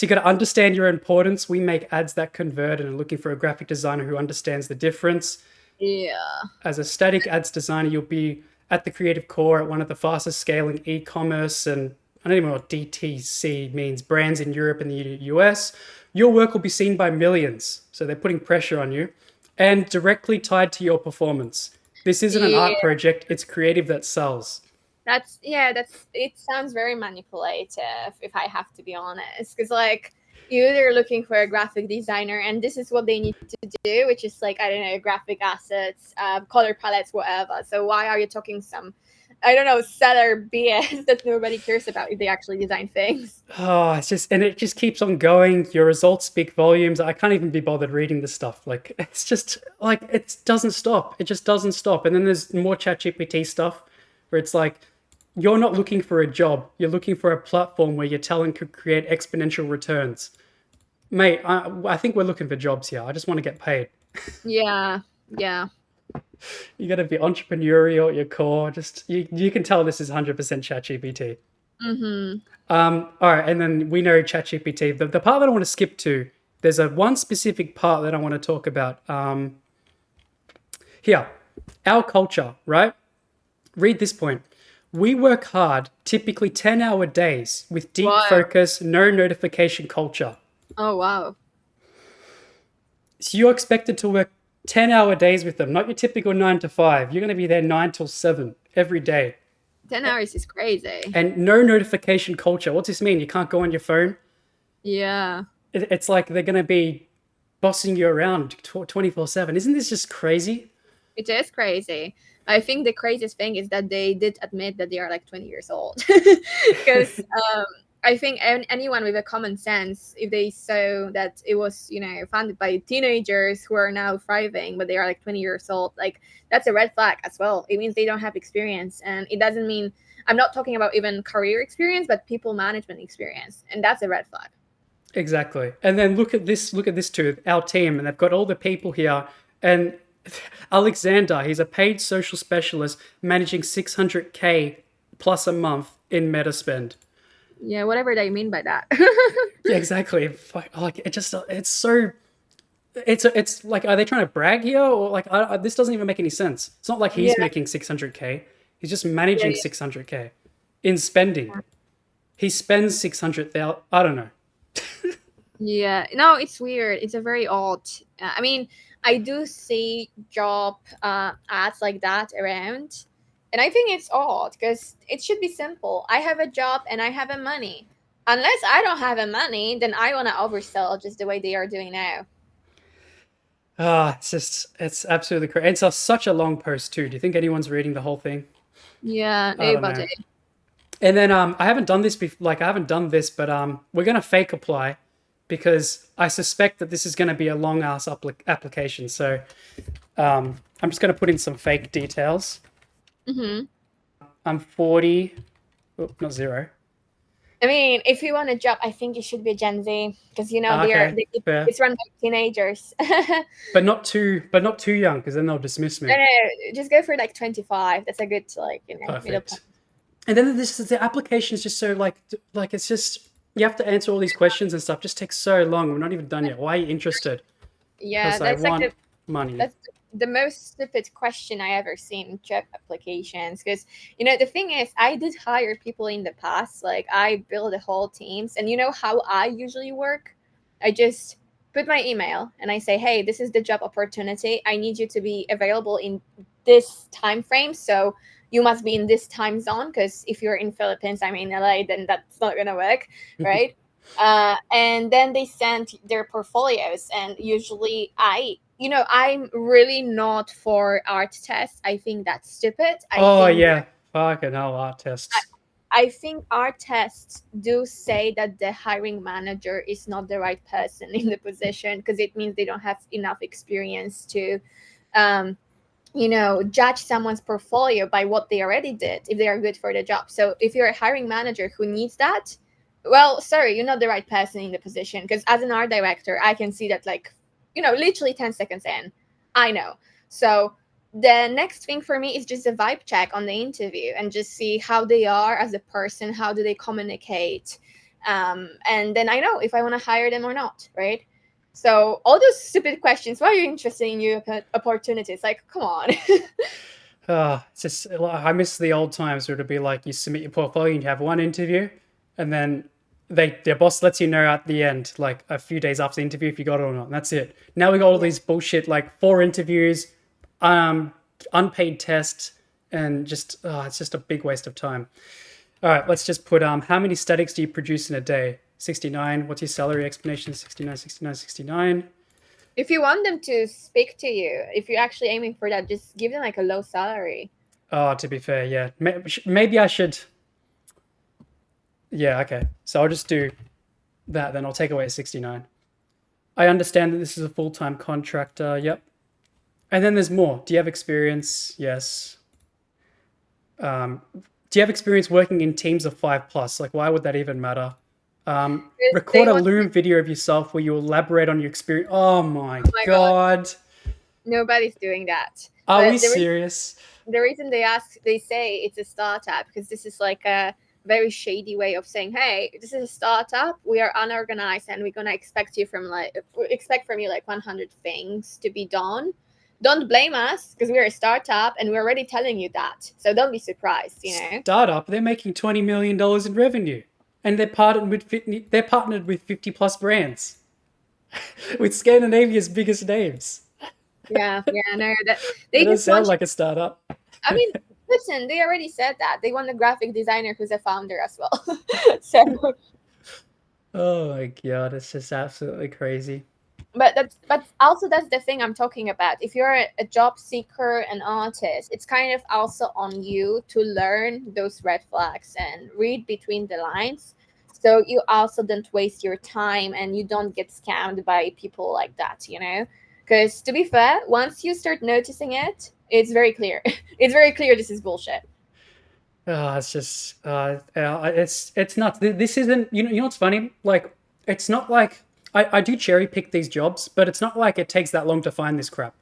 you got to understand your importance. We make ads that convert and are looking for a graphic designer who understands the difference. Yeah. As a static ads designer, you'll be at the creative core at one of the fastest scaling e-commerce, and I don't even know what DTC means, brands in Europe and the US. Your work will be seen by millions. So they're putting pressure on you and directly tied to your performance. This isn't an art Yeah. project, it's creative that sells. That's it sounds very manipulative, if I have to be honest. Because like you either looking for a graphic designer and this is what they need to do, which is like, I don't know, graphic assets, color palettes, whatever. So why are you talking some, I don't know, seller BS that nobody cares about if they actually design things? Oh, it just keeps on going. Your results speak volumes. I can't even be bothered reading this stuff. Like, it's just like, it doesn't stop. It just doesn't stop. And then there's more ChatGPT stuff where it's like, you're not looking for a job. You're looking for a platform where your talent could create exponential returns. Mate, I think we're looking for jobs here. I just want to get paid. Yeah, yeah. You got to be entrepreneurial at your core. Just you can tell this is 100% ChatGPT. Mm-hmm. All right, and then we know ChatGPT. The part that I want to skip to, there's a one specific part that I want to talk about. Here, our culture, right? Read this point. We work hard, typically 10-hour days, with deep Wow. focus, no notification culture. Oh, wow. So you're expected to work 10-hour days with them, not your typical 9 to 5. You're going to be there 9 till 7 every day. 10 hours is crazy. And no notification culture. What's this mean? You can't go on your phone? Yeah. It's like they're going to be bossing you around 24/7. Isn't this just crazy? It is crazy. I think the craziest thing is that they did admit that they are like 20 years old. Because I think anyone with a common sense, if they saw that it was, founded by teenagers who are now thriving, but they are like 20 years old, like that's a red flag as well. It means they don't have experience. And it doesn't mean, I'm not talking about even career experience, but people management experience. And that's a red flag. Exactly. And then look at this too, our team, and they've got all the people here. And Alexander, he's a paid social specialist managing 600K plus a month in meta spend. Yeah, whatever they mean by that. Yeah, exactly. Like it just it's like, are they trying to brag here, or like this doesn't even make any sense. It's not like he's Yeah, making 600K. He's just yeah, managing yeah. 600K in spending. He spends 600,000. I don't know. Yeah, no, it's weird. It's a very odd. I mean, I do see job ads like that around, and I think it's odd because it should be simple. I have a job and I have a money. Unless I don't have a money, then I want to oversell just the way they are doing now. It's absolutely crazy. It's such a long post too. Do you think anyone's reading the whole thing? Yeah, I don't know. nobody. And then I haven't done this before. Like I haven't done this, but we're gonna fake apply because I suspect that this is gonna be a long ass application. So I'm just gonna put in some fake details. Hmm. I'm 40. Oh, not zero. I mean, if you want a job, I think it should be Gen Z because Okay, fair. it's run by teenagers. But not too young, because then they'll dismiss No, me. no, just go for like 25. That's a good middle Perfect. point. And then the application is just so like it's just you have to answer all these questions and stuff. Just takes so long. We're not even done yet. Why are you interested? Yeah, Because I that's like want money. that's the most stupid question I ever seen in job applications. Because the thing is, I did hire people in the past. Like I build the whole teams, and you know how I usually work. I just put my email and I say, hey, this is the job opportunity. I need you to be available in this time frame. So you must be in this time zone because if you're in Philippines, I'm in LA, then that's not gonna work, right? And then they sent their portfolios, and usually I'm really not for art tests. I think that's stupid. I Oh think yeah, fucking hell, art tests. I think art tests do say that the hiring manager is not the right person in the position because it means they don't have enough experience to um, judge someone's portfolio by what they already did if they are good for the job. So if you're a hiring manager who needs that, well, sorry, you're not the right person in the position. Because as an art director, I can see that, like, literally 10 seconds in, I know. So the next thing for me is just a vibe check on the interview and just see how they are as a person, how do they communicate, and then I know if I want to hire them or not, right? So all those stupid questions. Why are you interested in new opportunities? Like, come on. It's just I miss the old times where it'd be like you submit your portfolio and you have one interview, and then their boss lets you know at the end, like a few days after the interview, if you got it or not. And that's it. Now we got all Yeah. these bullshit like 4 interviews, unpaid tests, and just it's just a big waste of time. All right, let's just put how many statics do you produce in a day? 69. What's your salary explanation? 69, 69, 69. If you want them to speak to you, if you're actually aiming for that, just give them like a low salary. Oh, to be fair, yeah. Maybe I should. Yeah, okay. So I'll just do that, then I'll take away 69. I understand that this is a full-time contractor. Yep. And then there's more. Do you have experience? Yes. Do you have experience working in teams of 5 plus? Like, why would that even matter? They Record a want Loom video of yourself where you elaborate on your experience. Oh my Oh my god, God. nobody's doing that. Are we But serious? the reason they say it's a startup because this is like a very shady way of saying, hey, this is a startup, we are unorganized, and we're gonna expect from you like 100 things to be done. Don't blame us because we're a startup and we're already telling you that, so don't be surprised, you know. Startup, they're making $20 million in revenue, and they're partnered with 50 plus brands, with Scandinavia's biggest names. Yeah, yeah, no, that That they does just want sound like a startup. I mean, listen, they already said that they want a graphic designer who's a founder as well. So, Oh my god, it's just absolutely crazy. but also that's the thing I'm talking about. If you're a job seeker, an artist, it's kind of also on you to learn those red flags and read between the lines. So you also don't waste your time and you don't get scammed by people like that, you know? Because to be fair, once you start noticing it, it's very clear. It's very clear this is bullshit. Oh, it's just it's nuts. This isn't, you know what's funny? Like, it's not like I do cherry pick these jobs, but it's not like it takes that long to find this crap.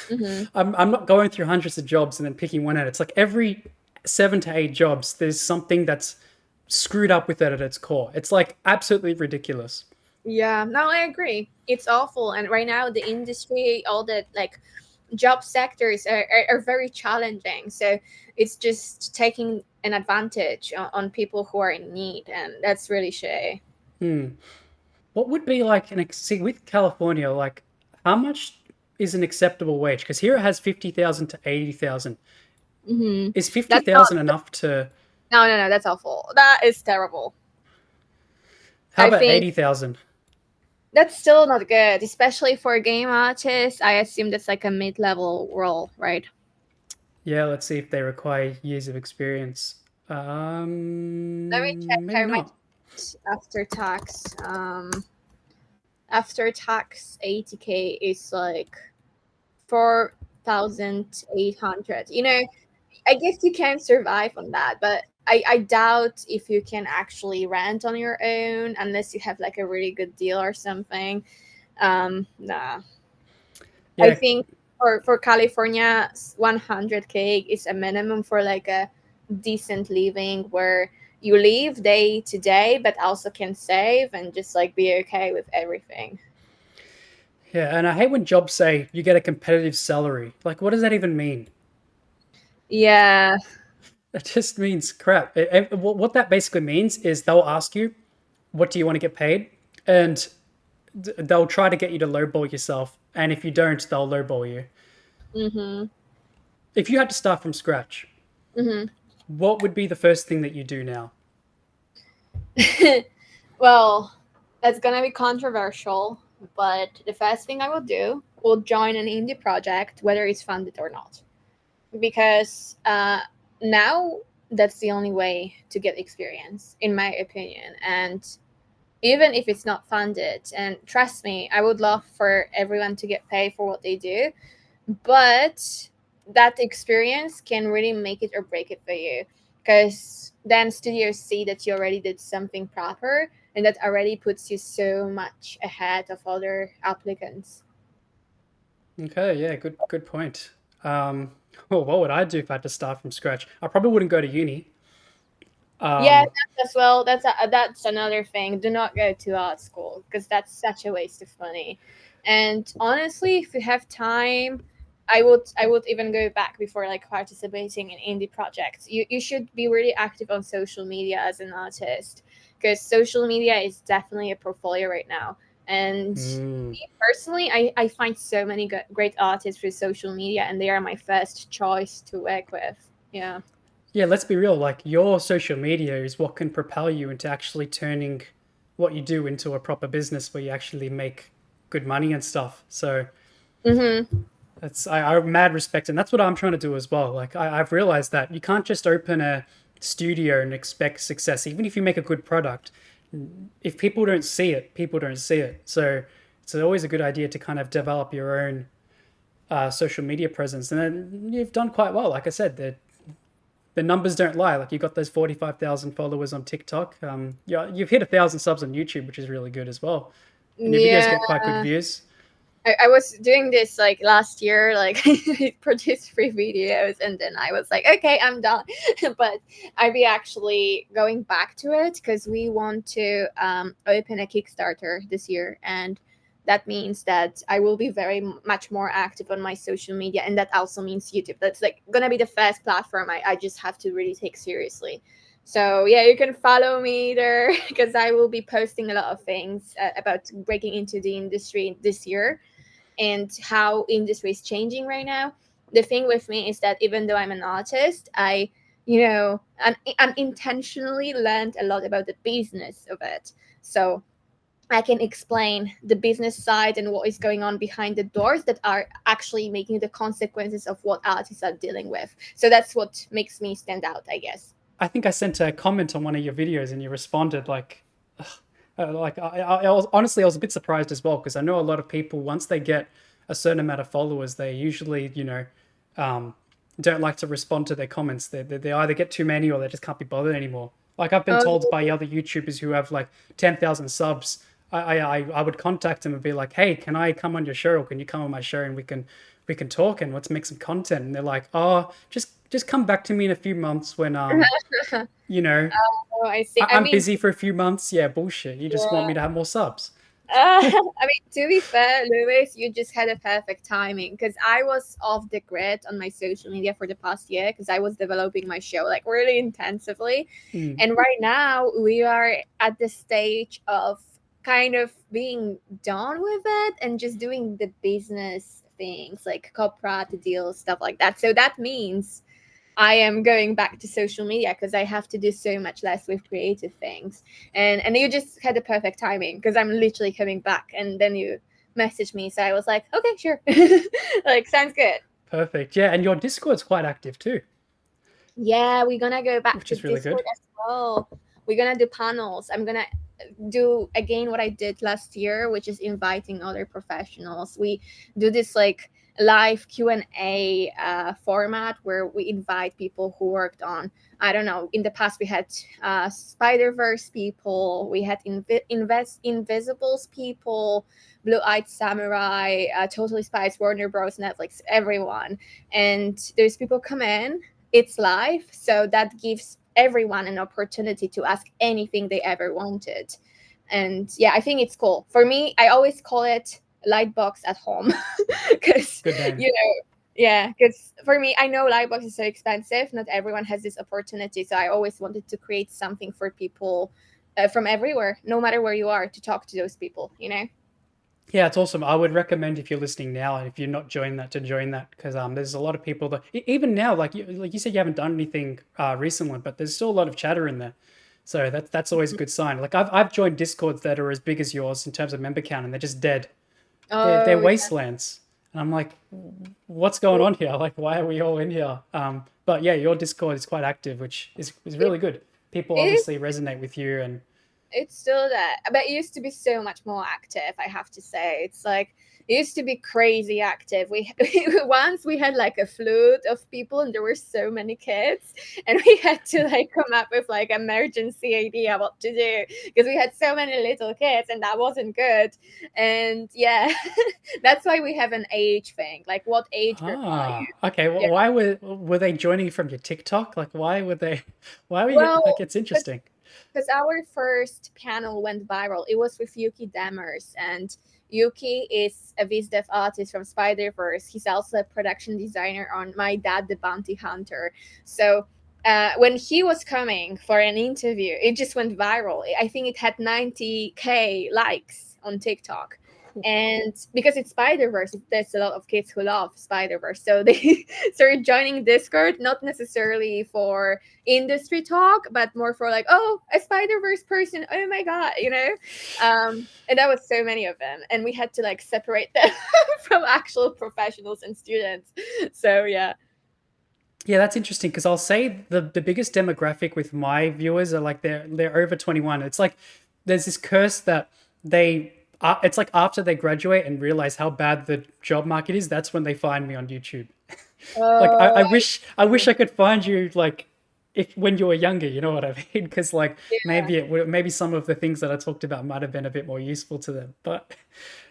Hmm. I'm not going through hundreds of jobs and then picking one out. It's like every 7 to 8 jobs, there's something that's screwed up with it at its core. It's like absolutely ridiculous. Yeah, no, I agree. It's awful. And right now, the industry, all the like job sectors are very challenging. So it's just taking an advantage on people who are in need. And that's really shitty. Hmm. What would be like see with California, like how much is an acceptable wage? Because here it has 50,000 to 80,000. Hmm. Is That's 50,000 not, enough to? no, no, no, that's awful. That is terrible. How I about think 80,000? that's still not good, especially for a game artist. I assume that's like a mid level role, right? Yeah, let's see if they require years of experience. Let me check Maybe how much not. after tax. After tax, 80K is like 4,800. You know, I guess you can survive on that, but I doubt if you can actually rent on your own unless you have like a really good deal or something. Nah. I Yeah, think for California, 100K is a minimum for like a decent living where you live day to day, but also can save and just like be okay with everything. yeah, and I hate when jobs say you get a competitive salary. Like, what does that even mean? Yeah. It just means crap. What that basically means is they'll ask you, "What do you want to get paid?" and they'll try to get you to lowball yourself. And if you don't, they'll lowball you. Mm-hmm. If you had to start from scratch, Mm-hmm. what would be the first thing that you do now? Well, that's gonna be controversial, but the first thing I will do will join an indie project, whether it's funded or not, because now that's the only way to get experience, in my opinion. And even if it's not funded, and trust me, I would love for everyone to get paid for what they do, but that experience can really make it or break it for you because then studios see that you already did something proper and that already puts you so much ahead of other applicants. Okay, yeah, good point. Um, well, what would I do if I had to start from scratch? I probably wouldn't go to uni. Yeah, Um, that's as well. That's another thing. Do not go to art school because that's such a waste of money. And honestly, if you have time, I would even go back before like participating in indie projects. You should be really active on social media as an artist because social media is definitely a portfolio right now. And mm, me personally, I find so many great artists through social media, and they are my first choice to work with. Yeah. yeah, let's be real. Like your social media is what can propel you into actually turning what you do into a proper business where you actually make good money and stuff. So Mm-hmm. I have mad respect, and that's what I'm trying to do as well. Like I've realized that you can't just open a studio and expect success, even if you make a good product. If people don't see it, people don't see it. So it's always a good idea to kind of develop your own social media presence, and then you've done quite well. Like I said, the numbers don't lie. Like you got those 45,000 followers on TikTok. Yeah, you've hit 1,000 subs on YouTube, which is really good as well, and your videos Yeah. get quite good views. I was doing this like last year, like I produced 3 videos and then I was like, okay, I'm done. But I'll be actually going back to it because we want to open a Kickstarter this year. And that means that I will be very much more active on my social media. And that also means YouTube. That's like going to be the first platform I just have to really take seriously. So yeah, you can follow me there because I will be posting a lot of things about breaking into the industry this year and how industry is changing right now. The thing with me is that even though I'm an artist, I, unintentionally learned a lot about the business of it. So I can explain the business side and what is going on behind the doors that are actually making the consequences of what artists are dealing with. So that's what makes me stand out, I guess. I think I sent a comment on one of your videos and you responded I was honestly I was a bit surprised as well because I know a lot of people once they get a certain amount of followers they usually um, don't like to respond to their comments. They either get too many or they just can't be bothered anymore. Like I've been told by Oh, other YouTubers who have like 10,000 subs, I would contact them and be like, hey, can I come on your show or can you come on my show and we can talk and let's make some content. And they're like, oh, just come back to me in a few months when you know oh, I see. I I'm mean, busy for a few months. Yeah, bullshit. You just want yeah. me to have more subs. I mean, to be fair, Lewis, you just had a perfect timing because I was off the grid on my social media for the past year because I was developing my show like really intensively. Mm. And right now, we are at the stage of kind of being done with it and just doing the business things like corporate deals, stuff like that. So that means I am going back to social media because I have to do so much less with creative things. And you just had the perfect timing because I'm literally coming back and then you messaged me. So I was like, okay, sure. Like sounds good. Perfect. Yeah, and your Discord's quite active too, Yeah, we're gonna go back which to is really Discord good. as well. We're gonna do panels. I'm gonna do again what I did last year, which is inviting other professionals. We do this like live Q&A format where we invite people who worked on, I don't know, in the past we had Spider-Verse people, we had Invisibles people, Blue-Eyed Samurai, Totally Spies, Warner Bros, Netflix, everyone. And those people come in, it's live, so that gives everyone an opportunity to ask anything they ever wanted. And yeah, I think it's cool. For me, I always call it Lightbox at home because Good name. yeah, because for me, I know Lightbox is so expensive. Not everyone has this opportunity, so I always wanted to create something for people from everywhere, no matter where you are, to talk to those people. Yeah, it's awesome. I would recommend if you're listening now and if you're not joined that to join that because there's a lot of people that even now like you said you haven't done anything recently, but there's still a lot of chatter in there. So that's always a good sign. Like I've joined Discords that are as big as yours in terms of member count and they're just dead. They're Oh wastelands. And I'm like, what's going on here? Like, why are we all in here? But yeah, your Discord is quite active, which is it, really good. People it obviously resonate with you, and it's still there, but it used to be so much more active, I have to say. It's like it used to be crazy active. We once we had like a flood of people and there were so many kids and we had to like come up with like emergency idea what to do because we had so many little kids and that wasn't good. And yeah, that's why we have an age thing, like what age group are you? okay. Well, Yeah, why were they joining from your TikTok? Like, why were they? Why were you like? well, It's interesting. because our first panel went viral. It was with Yuki Demers, and Yuki is a VizDev artist from Spider Verse. He's also a production designer on My Dad the Bounty Hunter. So when he was coming for an interview, it just went viral. I think it had 90K likes on TikTok. And because it's Spider Verse, there's a lot of kids who love Spider Verse. So they started joining Discord, not necessarily for industry talk, but more for like, oh, a Spider Verse person. Oh my God, and that was so many of them. And we had to like separate them from actual professionals and students. So yeah. Yeah, that's interesting because I'll say the biggest demographic with my viewers are like they're over 21. It's like there's this curse that they it's like after they graduate and realize how bad the job market is, that's when they find me on YouTube. Like Oh, I wish I could find you like if when you were younger, you know what I mean? Because like Yeah. maybe it would, maybe some of the things that I talked about might have been a bit more useful to them. But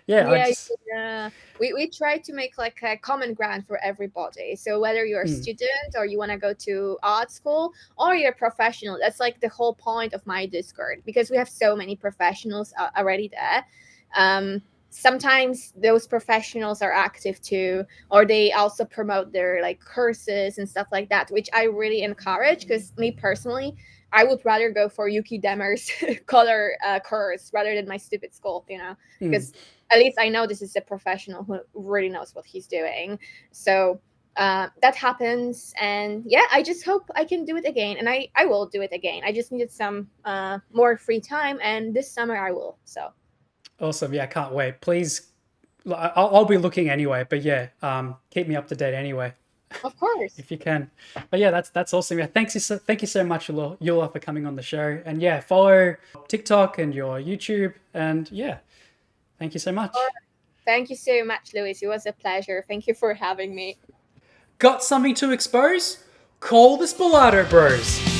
yeah, I Yeah, just yeah. We try to make like a common ground for everybody. So whether you're a mm, student or you want to go to art school or you're a professional, that's like the whole point of my Discord because we have so many professionals already there. Sometimes those professionals are active too, or they also promote their like courses and stuff like that, which I really encourage because me personally, I would rather go for Yuki Demer's color course rather than my stupid sculpt, you know, mm. because at least I know this is a professional who really knows what he's doing. So that happens. And yeah, I just hope I can do it again. And I will do it again. I just needed some more free time. And this summer I will. So, Awesome. Yeah, I can't wait. Please, I'll be looking anyway. But yeah, keep me up to date anyway of course. if you can. But yeah, that's awesome. Yeah, thank you so much, Yula, for coming on the show. And yeah, follow TikTok and your YouTube. And yeah, thank you so much. Thank you so much, Louis. It was a pleasure. Thank you for having me. Got something to expose? Call the Spillato Bros.